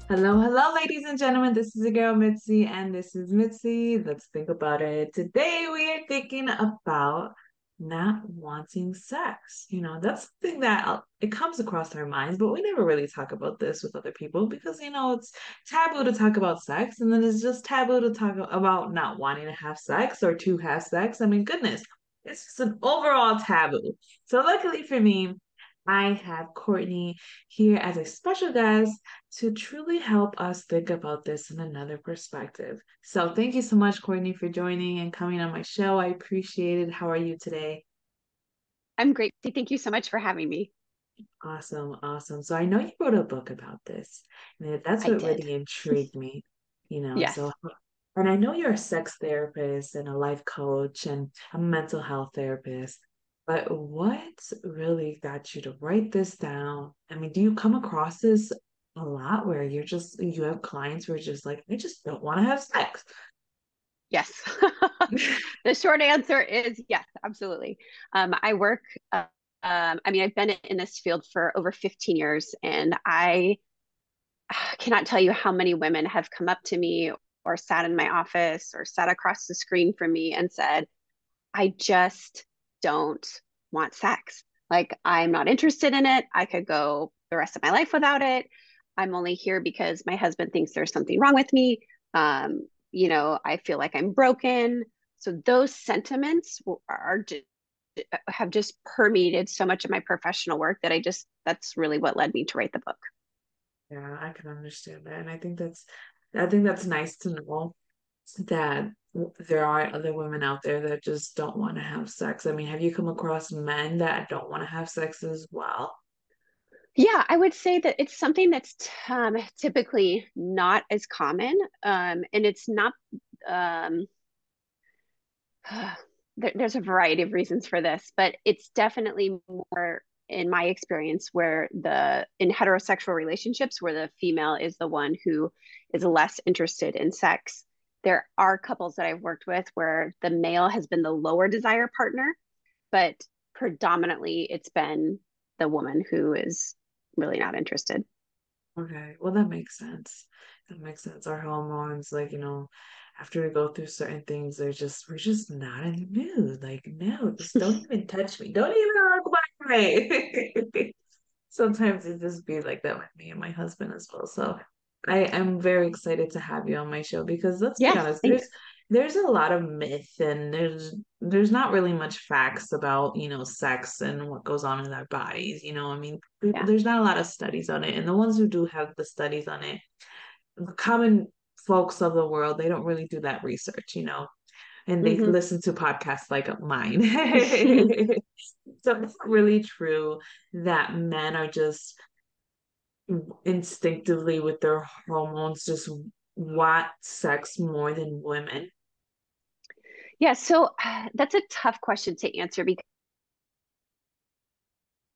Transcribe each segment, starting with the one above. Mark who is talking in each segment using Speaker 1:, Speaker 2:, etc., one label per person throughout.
Speaker 1: Hello, hello, ladies and gentlemen. This is your girl Mitzi, and this is Mitzi. Let's think about it. Today, we are thinking about not wanting sex. That's something that it comes across our minds, but we never really talk about this with other people because it's taboo to talk about sex, and then it's just taboo to talk about not wanting to have sex or to have sex. I mean, goodness, it's just an overall taboo. So, luckily for me, I have Courtney here as a special guest to truly help us think about this in another perspective. So, thank you so much, Courtney, for joining and coming on my show. I appreciate it. How are you today?
Speaker 2: I'm great. Thank you so much for having me.
Speaker 1: Awesome, awesome. So, I know you wrote a book about this, and that's
Speaker 2: I
Speaker 1: what
Speaker 2: did.
Speaker 1: really intrigued me, you know.
Speaker 2: Yes.
Speaker 1: So, and I know you're a sex therapist and a life coach and a mental health therapist. But what really got you to write this down? I mean, do you come across this a lot where you have clients who are just like, I just don't want to have sex?
Speaker 2: Yes. The short answer is yes, absolutely. I work, I've been in this field for over 15 years, and I cannot tell you how many women have come up to me or sat in my office or sat across the screen from me and said, I just don't want sex. Like, I'm not interested in it. I could go the rest of my life without it. I'm only here because my husband thinks there's something wrong with me. I feel like I'm broken. So those sentiments have just permeated so much of my professional work that that's really what led me to write the book.
Speaker 1: Yeah, I can understand that. And I think that's nice to know that there are other women out there that just don't want to have sex. I mean, have you come across men that don't want to have sex as well?
Speaker 2: Yeah, I would say that it's something that's typically not as common. And it's not, um, there's a variety of reasons for this, but it's definitely more in my experience where in heterosexual relationships where the female is the one who is less interested in sex. There are couples that I've worked with where the male has been the lower desire partner, but predominantly it's been the woman who is really not interested.
Speaker 1: Okay, well, that makes sense. That makes sense. Our hormones, like, after we go through certain things, we're just not in the mood. Like, no, just don't even touch me. Don't even look my way. Sometimes it just be like that with me and my husband as well. So I am very excited to have you on my show because let's be
Speaker 2: Yes,
Speaker 1: honest, there's
Speaker 2: thanks.
Speaker 1: there's a lot of myth and there's not really much facts about, sex and what goes on in our bodies. I mean,
Speaker 2: Yeah.
Speaker 1: there's not a lot of studies on it. And the ones who do have the studies on it, the common folks of the world, they don't really do that research. And they
Speaker 2: Hmm.
Speaker 1: listen to podcasts like mine. So it's really true that men are just instinctively with their hormones just want sex more than women.
Speaker 2: Yeah, so that's a tough question to answer because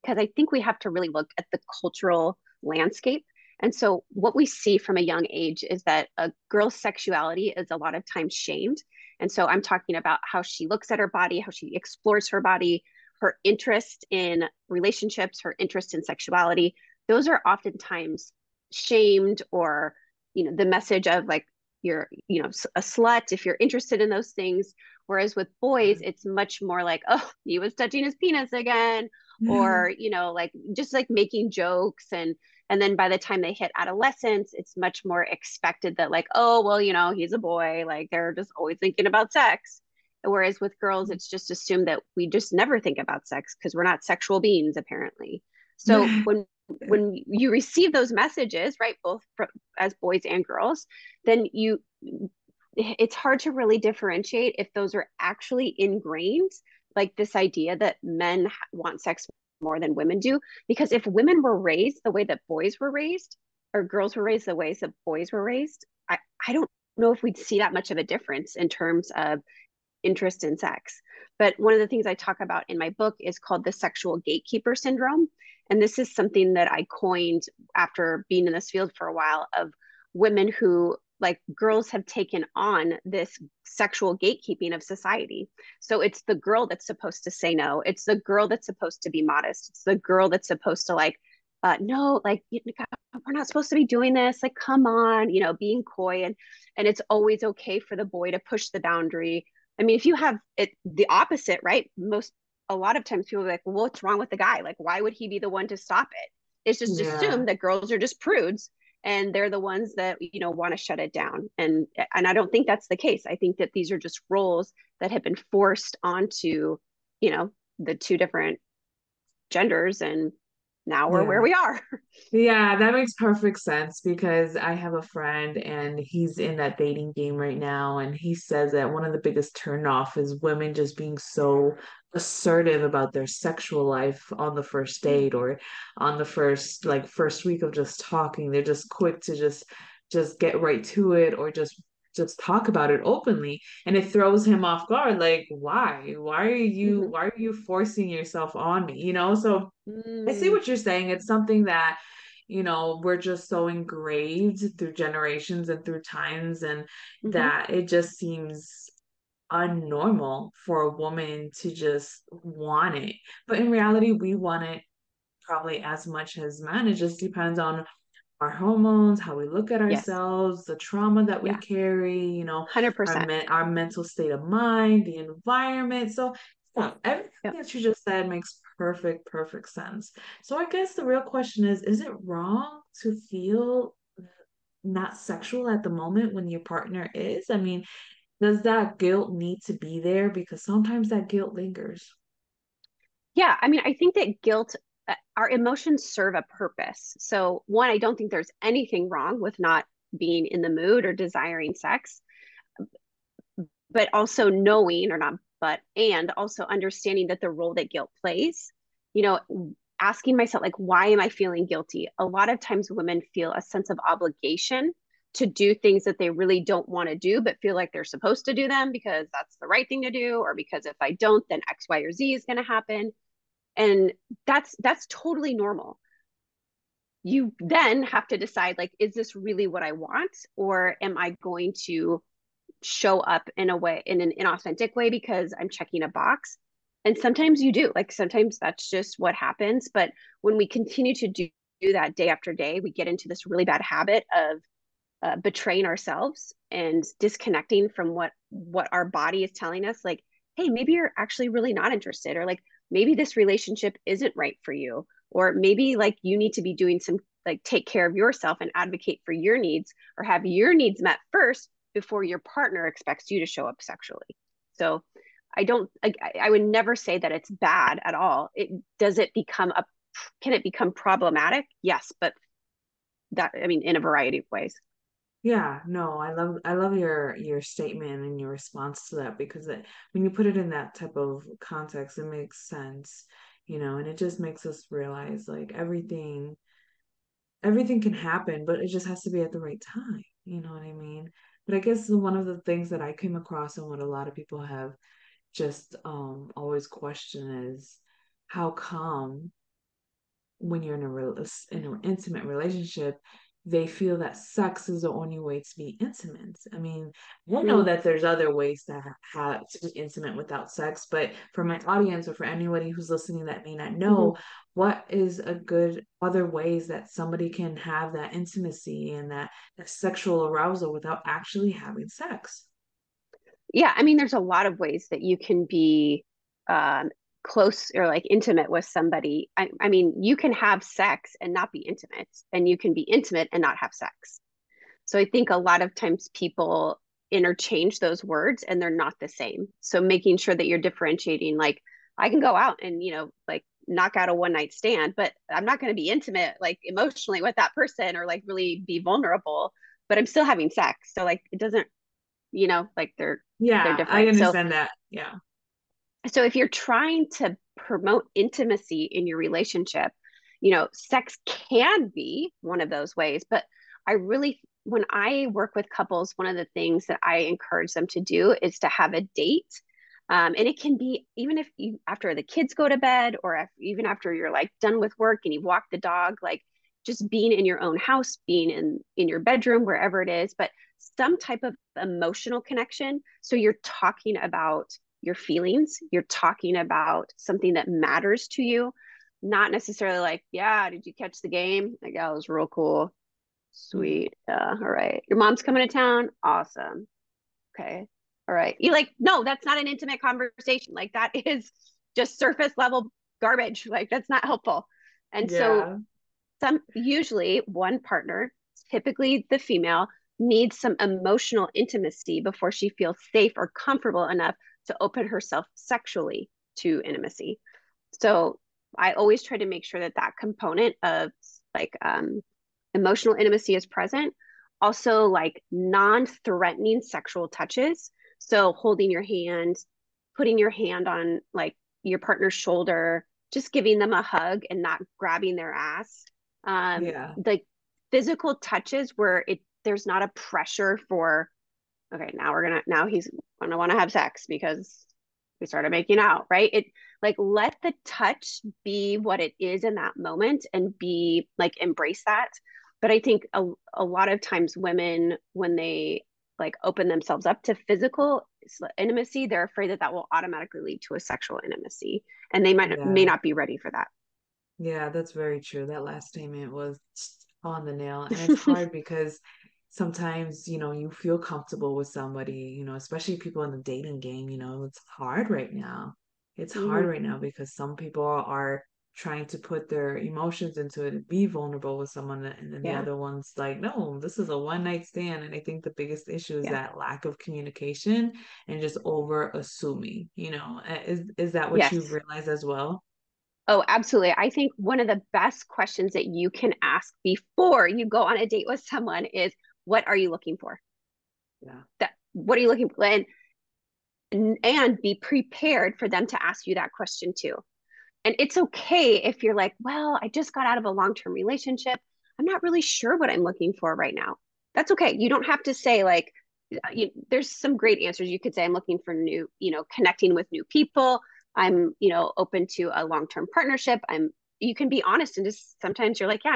Speaker 2: I think we have to really look at the cultural landscape. And so, what we see from a young age is that a girl's sexuality is a lot of times shamed. And so, I'm talking about how she looks at her body, how she explores her body, her interest in relationships, her interest in sexuality. Those are oftentimes shamed, or, the message of like, you're, a slut if you're interested in those things. Whereas with boys, it's much more like, oh, he was touching his penis again, or like just like making jokes, and then by the time they hit adolescence it's much more expected that like, oh well, he's a boy, like they're just always thinking about sex. Whereas with girls it's just assumed that we just never think about sex because we're not sexual beings apparently. So when you receive those messages, right, both as boys and girls, then it's hard to really differentiate if those are actually ingrained, like this idea that men want sex more than women do. Because if women were raised the way that boys were raised, or girls were raised the ways that boys were raised, I don't know if we'd see that much of a difference in terms of interest in sex. But one of the things I talk about in my book is called the sexual gatekeeper syndrome. And this is something that I coined after being in this field for a while, of women who, like, girls have taken on this sexual gatekeeping of society. So it's the girl that's supposed to say no. It's the girl that's supposed to be modest. It's the girl that's supposed to, like, no, like, we're not supposed to be doing this. Like, come on, being coy, and it's always okay for the boy to push the boundary. I mean, if you have it the opposite, right? A lot of times people are like, well, what's wrong with the guy? Like, why would he be the one to stop it? It's just
Speaker 1: Yeah.
Speaker 2: assumed that girls are just prudes and they're the ones that, want to shut it down. And I don't think that's the case. I think that these are just roles that have been forced onto, you know, the two different genders, and now we're where
Speaker 1: Yeah.
Speaker 2: we are.
Speaker 1: Yeah, that makes perfect sense because I have a friend and he's in that dating game right now, and he says that one of the biggest turnoff is women just being so assertive about their sexual life on the first date or on the first week of just talking. They're just quick to just get right to it or just talk about it openly, and it throws him off guard. Like, why?
Speaker 2: Mm-hmm.
Speaker 1: Why are you forcing yourself on me? So I see
Speaker 2: Mm,
Speaker 1: what you're saying. It's something that, we're just so engraved through generations and through times, and
Speaker 2: mm-hmm.
Speaker 1: that it just seems unnormal for a woman to just want it. But in reality, we want it probably as much as men. It just depends on our hormones, how we look at
Speaker 2: Yes.
Speaker 1: ourselves, the trauma that we
Speaker 2: Yeah.
Speaker 1: carry, our
Speaker 2: 100%.
Speaker 1: our mental state of mind, the environment. So yeah, everything
Speaker 2: Yep.
Speaker 1: that you just said makes perfect sense. So I guess the real question is it wrong to feel not sexual at the moment when your partner is? I mean, does that guilt need to be there? Because sometimes that guilt lingers.
Speaker 2: Yeah. I mean, I think that our emotions serve a purpose. So, one, I don't think there's anything wrong with not being in the mood or desiring sex, but also knowing, or not, and also understanding that the role that guilt plays, you know, asking myself, like, why am I feeling guilty? A lot of times women feel a sense of obligation to do things that they really don't want to do, but feel like they're supposed to do them because that's the right thing to do, or because if I don't, then X, Y, or Z is going to happen. And that's totally normal. You then have to decide, like, is this really what I want, or am I going to show up in a way, in an inauthentic way, because I'm checking a box? And sometimes you do, like, sometimes that's just what happens. But when we continue to do that day after day, we get into this really bad habit of betraying ourselves and disconnecting from what our body is telling us, like, hey, maybe you're actually really not interested, or like maybe this relationship isn't right for you, or maybe like you need to be doing some, like, take care of yourself and advocate for your needs, or have your needs met first before your partner expects you to show up sexually. So I don't I would never say that it's bad at all. It does it become a can it become problematic? Yes, but that, I mean, in a variety of ways.
Speaker 1: Yeah, no, I love your statement and your response to that because when you put it in that type of context, it makes sense, and it just makes us realize like everything can happen, but it just has to be at the right time. You know what I mean? But I guess one of the things that I came across and what a lot of people have just always questioned is how come when you're in an intimate relationship, they feel that sex is the only way to be intimate. I mean, I know
Speaker 2: Mm,
Speaker 1: that there's other ways to have to be intimate without sex, but for my audience or for anybody who's listening that may not
Speaker 2: mm-hmm.
Speaker 1: know, what is a good other ways that somebody can have that intimacy and that sexual arousal without actually having sex?
Speaker 2: Yeah, I mean, there's a lot of ways that you can be um, close or like intimate with somebody. I mean, you can have sex and not be intimate, and you can be intimate and not have sex. So I think a lot of times people interchange those words and they're not the same. So making sure that you're differentiating, like, I can go out and, like, knock out a one night stand, but I'm not going to be intimate, like, emotionally with that person, or like really be vulnerable, but I'm still having sex. So like it doesn't, like they're
Speaker 1: Yeah, I
Speaker 2: different. So
Speaker 1: understand that. Yeah.
Speaker 2: if you're trying to promote intimacy in your relationship, sex can be one of those ways. But when I work with couples, one of the things that I encourage them to do is to have a date. And it can be even if you, after the kids go to bed, or even after you're like done with work and you walk the dog, like just being in your own house, being in your bedroom, wherever it is, but some type of emotional connection. So you're talking about your feelings, you're talking about something that matters to you. not necessarily like, yeah, did you catch the game? Like, yeah, it was real cool. Sweet. All right. Your mom's coming to town. Awesome. Okay. All right. You like, no, that's not an intimate conversation. Like that is just surface level garbage. Like that's not helpful. And so
Speaker 1: Yeah.
Speaker 2: usually one partner, typically the female, needs some emotional intimacy before she feels safe or comfortable enough to open herself sexually to intimacy. So I always try to make sure that that component of like emotional intimacy is present. Also, like non-threatening sexual touches. So holding your hand, putting your hand on like your partner's shoulder, just giving them a hug and not grabbing their ass.
Speaker 1: Yeah.
Speaker 2: Like physical touches where it there's not a pressure for, okay, now he's gonna want to have sex because we started making out, right? It like let the touch be what it is in that moment and be like embrace that. But I think a lot of times women, when they like open themselves up to physical intimacy, they're afraid that that will automatically lead to a sexual intimacy, and they may
Speaker 1: Yeah.
Speaker 2: not be ready for that.
Speaker 1: Yeah, that's very true. That last statement was on the nail. And it's hard because sometimes, you feel comfortable with somebody, especially people in the dating game, it's hard right now. It's hard
Speaker 2: Hmm.
Speaker 1: right now because some people are trying to put their emotions into it and be vulnerable with someone, and then the
Speaker 2: Yeah,
Speaker 1: other one's like, no, this is a one night stand. And I think the biggest issue is
Speaker 2: yeah,
Speaker 1: that lack of communication and just over assuming, is that what you've
Speaker 2: yes.
Speaker 1: realized as well?
Speaker 2: Oh, absolutely. I think one of the best questions that you can ask before you go on a date with someone is, what are you looking for?
Speaker 1: Yeah.
Speaker 2: That what are you looking for? And be prepared for them to ask you that question too. And it's okay if you're like, well, I just got out of a long-term relationship. I'm not really sure what I'm looking for right now. That's okay. You don't have to say like, there's some great answers. You could say, I'm looking for new, connecting with new people. I'm, open to a long-term partnership. You can be honest and just sometimes you're like, yeah,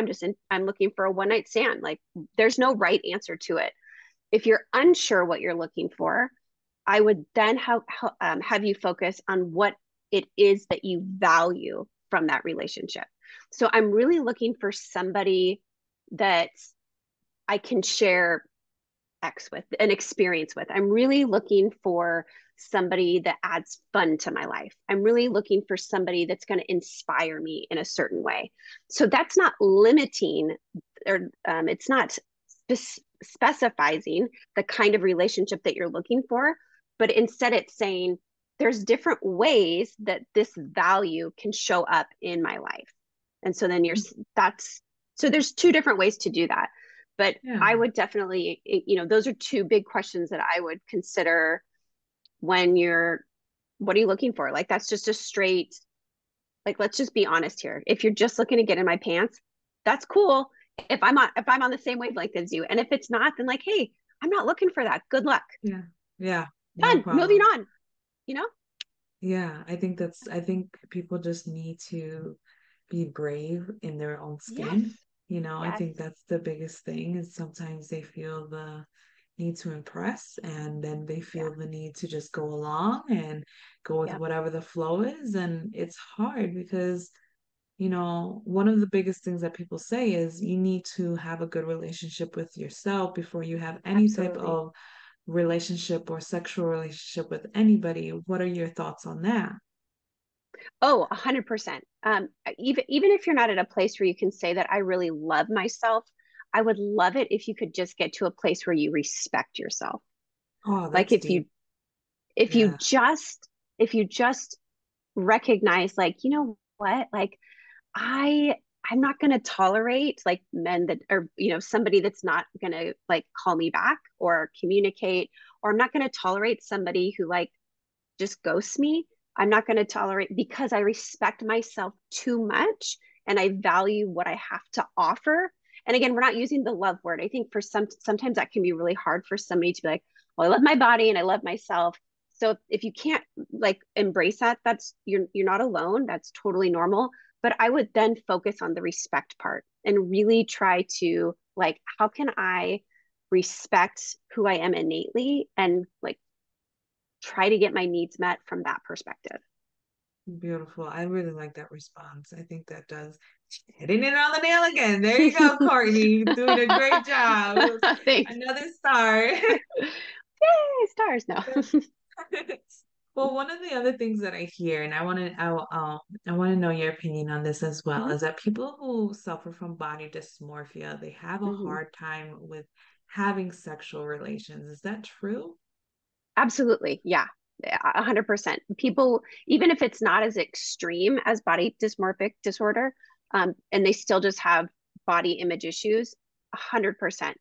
Speaker 2: I'm looking for a one night stand. Like there's no right answer to it. If you're unsure what you're looking for, I would then have you focus on what it is that you value from that relationship. So I'm really looking for somebody that I can share X with, an experience with. I'm really looking for somebody that adds fun to my life. I'm really looking for somebody that's going to inspire me in a certain way. So that's not limiting, or it's not specifying the kind of relationship that you're looking for, but instead it's saying there's different ways that this value can show up in my life. And so then that's, so there's two different ways to do that. But
Speaker 1: Yeah.
Speaker 2: I would definitely, those are two big questions that I would consider when what are you looking for? Like, that's just a straight, like, let's just be honest here. If you're just looking to get in my pants, that's cool. If I'm on the same wavelength as you. And if it's not, then like, hey, I'm not looking for that. Good luck.
Speaker 1: Yeah. Yeah. No
Speaker 2: Done. Moving
Speaker 1: problem.
Speaker 2: on, you know?
Speaker 1: Yeah. I think people just need to be brave in their own
Speaker 2: Yes.
Speaker 1: skin. I
Speaker 2: Yes.
Speaker 1: think that's the biggest thing is sometimes they feel the need to impress and then they
Speaker 2: Yeah.
Speaker 1: feel the need to just go along and go with
Speaker 2: Yep.
Speaker 1: whatever the flow is. And it's hard because one of the biggest things that people say is you need to have a good relationship with yourself before you have any type
Speaker 2: Absolutely.
Speaker 1: of relationship or sexual relationship with anybody. What are your thoughts on that?
Speaker 2: Oh, 100%. Even if you're not at a place where you can say that I really love myself, I would love it if you could just get to a place where you respect yourself.
Speaker 1: Oh,
Speaker 2: Like
Speaker 1: that's deep.
Speaker 2: if you
Speaker 1: Yeah.
Speaker 2: just if you just recognize like, you know what? Like I I'm not going to tolerate like men that are, somebody that's not going to like call me back or communicate, or I'm not going to tolerate somebody who like just ghosts me. I'm not going to tolerate, because I respect myself too much and I value what I have to offer. And again, we're not using the love word. I think sometimes that can be really hard for somebody to be like, well, I love my body and I love myself. So if you can't like embrace that, that's you're not alone. That's totally normal. But I would then focus on the respect part and really try to like, how can I respect who I am innately and like try to get my needs met from that perspective.
Speaker 1: Beautiful. I really like that response. I think that does hitting it on the nail again. There you go, Courtney. Doing a great job.
Speaker 2: Thanks.
Speaker 1: Another star.
Speaker 2: Yay, stars. No.
Speaker 1: Well, one of the other things that I hear, and I want to know your opinion on this as well,
Speaker 2: Mhm,
Speaker 1: is that people who suffer from body dysmorphia, they have a
Speaker 2: mhm.
Speaker 1: hard time with having sexual relations. Is that true?
Speaker 2: Absolutely. Yeah. 100%. People, even if it's not as extreme as body dysmorphic disorder, and they still just have body image issues, 100%.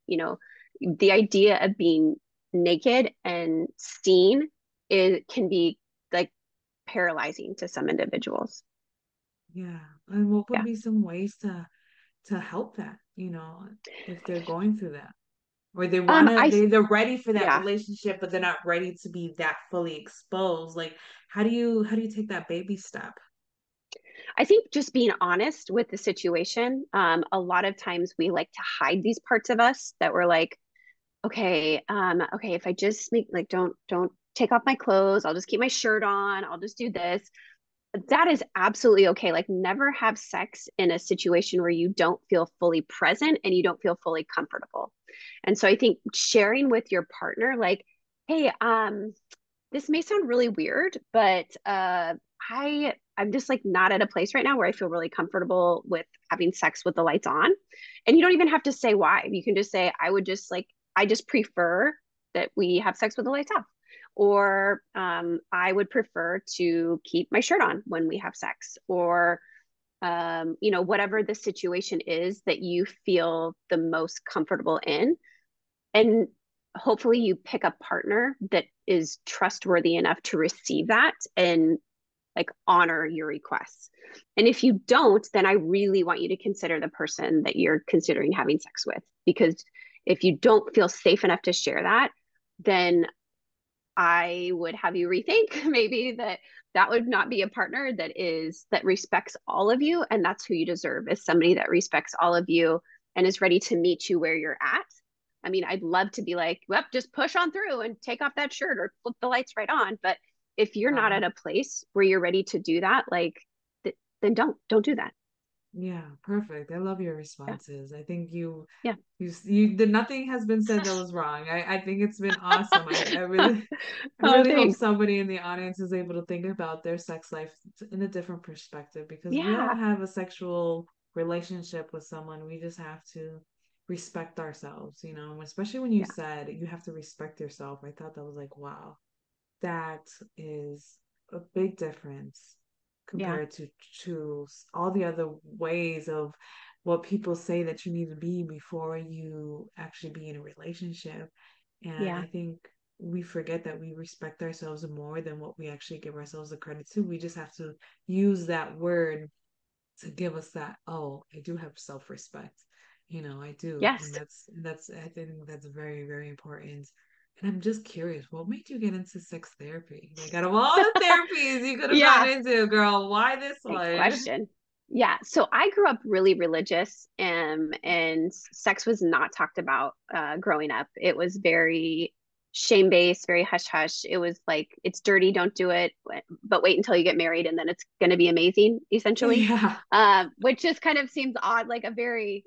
Speaker 2: The idea of being naked and seen can be like paralyzing to some individuals.
Speaker 1: Yeah. And what would
Speaker 2: Yeah.
Speaker 1: be some ways to help that, if they're going through that? Or they're ready for that
Speaker 2: Yeah.
Speaker 1: relationship, but they're not ready to be that fully exposed. Like, how do you take that baby step?
Speaker 2: I think just being honest with the situation. A lot of times we like to hide these parts of us that we're like, okay, if I just make like don't take off my clothes, I'll just keep my shirt on, I'll just do this. That is absolutely okay. Like never have sex in a situation where you don't feel fully present and you don't feel fully comfortable. And so I think sharing with your partner, like, hey, this may sound really weird, but I'm just like not at a place right now where I feel really comfortable with having sex with the lights on. And you don't even have to say why. You can just say, I just prefer that we have sex with the lights off. Or I would prefer to keep my shirt on when we have sex. Or whatever the situation is that you feel the most comfortable in. And hopefully you pick a partner that is trustworthy enough to receive that and like honor your requests. And if you don't, then I really want you to consider the person that you're considering having sex with. Because if you don't feel safe enough to share that, then I would have you rethink maybe that would not be a partner that respects all of you, and that's who you deserve, is somebody that respects all of you and is ready to meet you where you're at. I mean, I'd love to be like, well, just push on through and take off that shirt or flip the lights right on. But if you're not
Speaker 1: Uh,
Speaker 2: at a place where you're ready to do that, like, then don't do that.
Speaker 1: yeah, perfect. I love your
Speaker 2: Yeah,
Speaker 1: responses. I think
Speaker 2: yeah.
Speaker 1: you did nothing has been said that was wrong. I think it's been awesome. I
Speaker 2: Oh,
Speaker 1: really hope
Speaker 2: thanks.
Speaker 1: somebody in the audience is able to think about their sex life in a different perspective because we all
Speaker 2: Yeah,
Speaker 1: have a sexual relationship with someone. We just have to respect ourselves, especially when you
Speaker 2: yeah,
Speaker 1: said you have to respect yourself. I thought that was like, wow, that is a big difference
Speaker 2: yeah,
Speaker 1: compared to all the other ways of what people say that you need to be before you actually be in a relationship. And
Speaker 2: yeah,
Speaker 1: I think we forget that we respect ourselves more than what we actually give ourselves the credit to. We just have to use that word to give us that, oh, I do have self-respect. I do. And
Speaker 2: yes.
Speaker 1: that's I think that's very, very important. And I'm just curious, what made you get into sex therapy? Like out of all the therapies you could have gone
Speaker 2: Yeah.
Speaker 1: into, girl, why this
Speaker 2: Thanks
Speaker 1: one?
Speaker 2: question. Yeah, so I grew up really religious, and sex was not talked about growing up. It was very shame-based, very hush-hush. It was like, it's dirty, don't do it, but wait until you get married and then it's going to be amazing, essentially.
Speaker 1: Yeah.
Speaker 2: Which just kind of seems odd, like a very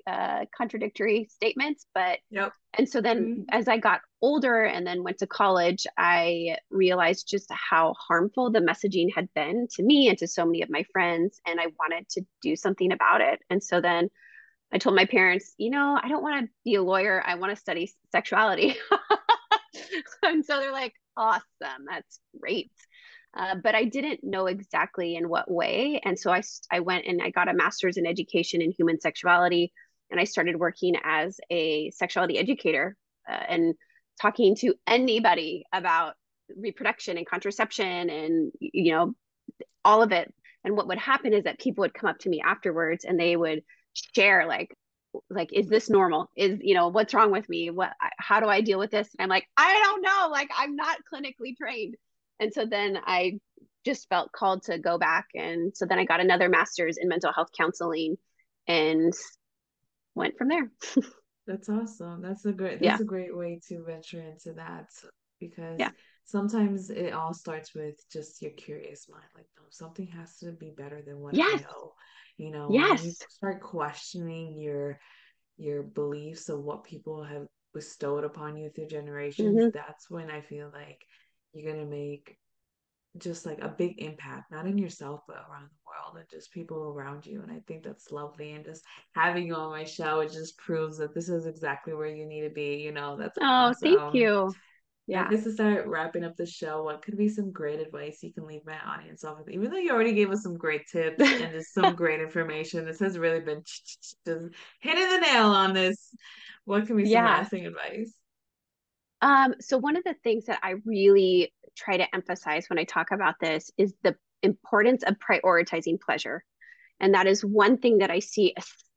Speaker 2: contradictory statement. But
Speaker 1: Yep.
Speaker 2: and so then
Speaker 1: Mhm.
Speaker 2: as I got older and then went to college, I realized just how harmful the messaging had been to me and to so many of my friends. And I wanted to do something about it. And so then I told my parents, I don't want to be a lawyer. I want to study sexuality. And so they're like, awesome, that's great. But I didn't know exactly in what way. And so I went and I got a master's in education in human sexuality. And I started working as a sexuality educator and talking to anybody about reproduction and contraception and, all of it. And what would happen is that people would come up to me afterwards and they would share like is this normal, is what's wrong with me, how do I deal with this, and I'm like, I don't know, like I'm not clinically trained. And so then I just felt called to go back, and so then I got another master's in mental health counseling and went from there.
Speaker 1: That's awesome. That's
Speaker 2: Yeah,
Speaker 1: a great way to venture into that because
Speaker 2: yeah,
Speaker 1: sometimes it all starts with just your curious mind. Like, no, something has to be better than what I
Speaker 2: Yes.
Speaker 1: know. You know, when you
Speaker 2: Yes.
Speaker 1: start questioning your beliefs of what people have bestowed upon you through generations,
Speaker 2: Hmm.
Speaker 1: that's when I feel like you're gonna make just like a big impact, not in yourself, but around the world and just people around you. And I think that's lovely. And just having you on my show, it just proves that this is exactly where you need to be. That's
Speaker 2: Oh, thank
Speaker 1: awesome.
Speaker 2: you.
Speaker 1: I
Speaker 2: Yeah.
Speaker 1: guess to start wrapping up the show, what could be some great advice you can leave my audience off with? Even though you already gave us some great tips and just some great information, this has really been just hitting the nail on this. What can be some
Speaker 2: Yeah.
Speaker 1: lasting advice?
Speaker 2: So one of the things that I really try to emphasize when I talk about this is the importance of prioritizing pleasure. And that is one thing that I see,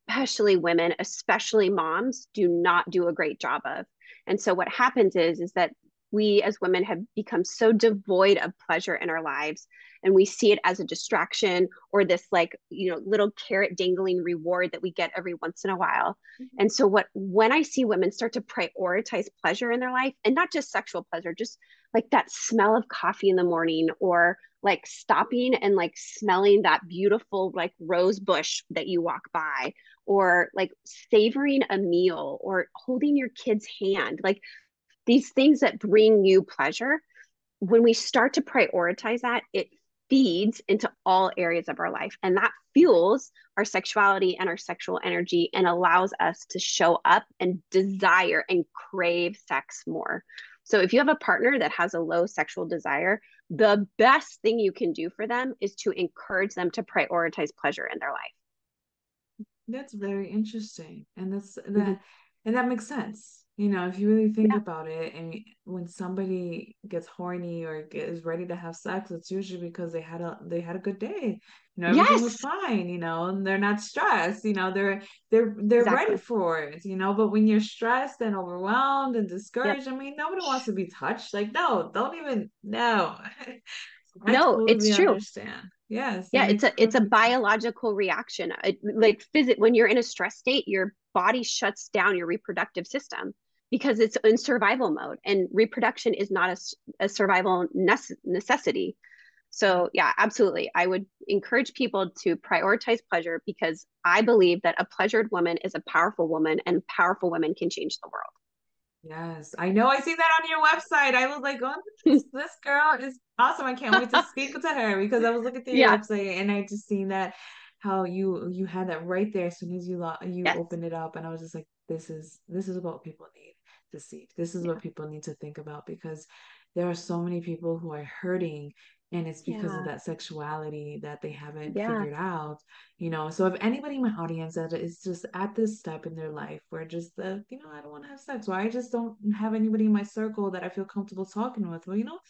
Speaker 2: especially women, especially moms, do not do a great job of. And so what happens is that we as women have become so devoid of pleasure in our lives, and we see it as a distraction or this like, little carrot dangling reward that we get every once in a while. And so when I see women start to prioritize pleasure in their life, and not just sexual pleasure, just like that smell of coffee in the morning, or like stopping and like smelling that beautiful like rose bush that you walk by, or like savoring a meal, or holding your kid's hand, like these things that bring you pleasure. When we start to prioritize that, it feeds into all areas of our life, and that fuels our sexuality and our sexual energy, and allows us to show up and desire and crave sex more. So if you have a partner that has a low sexual desire, the best thing you can do for them is to encourage them to prioritize pleasure in their life.
Speaker 1: That's very interesting. And
Speaker 2: Mm-hmm.
Speaker 1: that makes sense. If you really think
Speaker 2: Yeah.
Speaker 1: about it, and when somebody gets horny or is ready to have sex, it's usually because they had a good day. Everything was
Speaker 2: Yes.
Speaker 1: fine, and they're not stressed, they're ready
Speaker 2: Exactly.
Speaker 1: for it. But when you're stressed and overwhelmed and
Speaker 2: Yep.
Speaker 1: discouraged, I mean, nobody wants to be touched. Like, no, don't even no. I
Speaker 2: No, it's
Speaker 1: totally
Speaker 2: true.
Speaker 1: understand. Yes, that
Speaker 2: Yeah,
Speaker 1: makes
Speaker 2: it's a
Speaker 1: perfect sense.
Speaker 2: biological reaction. Like when you're in a stress state, your body shuts down your reproductive system because it's in survival mode, and reproduction is not a survival necessity. So yeah, absolutely. I would encourage people to prioritize pleasure, because I believe that a pleasured woman is a powerful woman, and powerful women can change the
Speaker 1: Yes, I know. I see that on your website. I was like, oh, this girl is awesome. I can't wait to
Speaker 2: world.
Speaker 1: speak to her because I was looking through your
Speaker 2: Yeah.
Speaker 1: website and I just seen that how you had that right there as soon as you
Speaker 2: Yes.
Speaker 1: opened it up, and I was just like, this is what people need to see. This is what
Speaker 2: Yeah.
Speaker 1: people need to think about because there are so many people who are hurting, and it's because of
Speaker 2: Yeah.
Speaker 1: that sexuality that they haven't
Speaker 2: Yeah.
Speaker 1: figured out. So if anybody in my audience that is just at this step in their life where just I don't want to have sex, or I just don't have anybody in my circle that I feel comfortable talking with, well,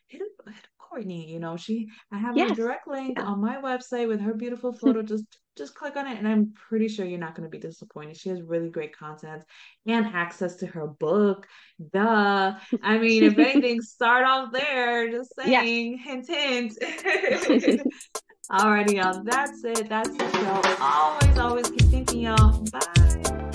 Speaker 1: hit up Courtney. I have her
Speaker 2: Yes.
Speaker 1: direct link
Speaker 2: Yeah.
Speaker 1: on my website with her beautiful photo. Just click on it, and I'm pretty sure you're not going to be disappointed. She has really great content and access to her book. Duh. I mean, if anything, start off there. Just
Speaker 2: Yes.
Speaker 1: saying, hint, hint. Alrighty, y'all. That's it. That's the show. Always, always keep thinking, y'all. Bye.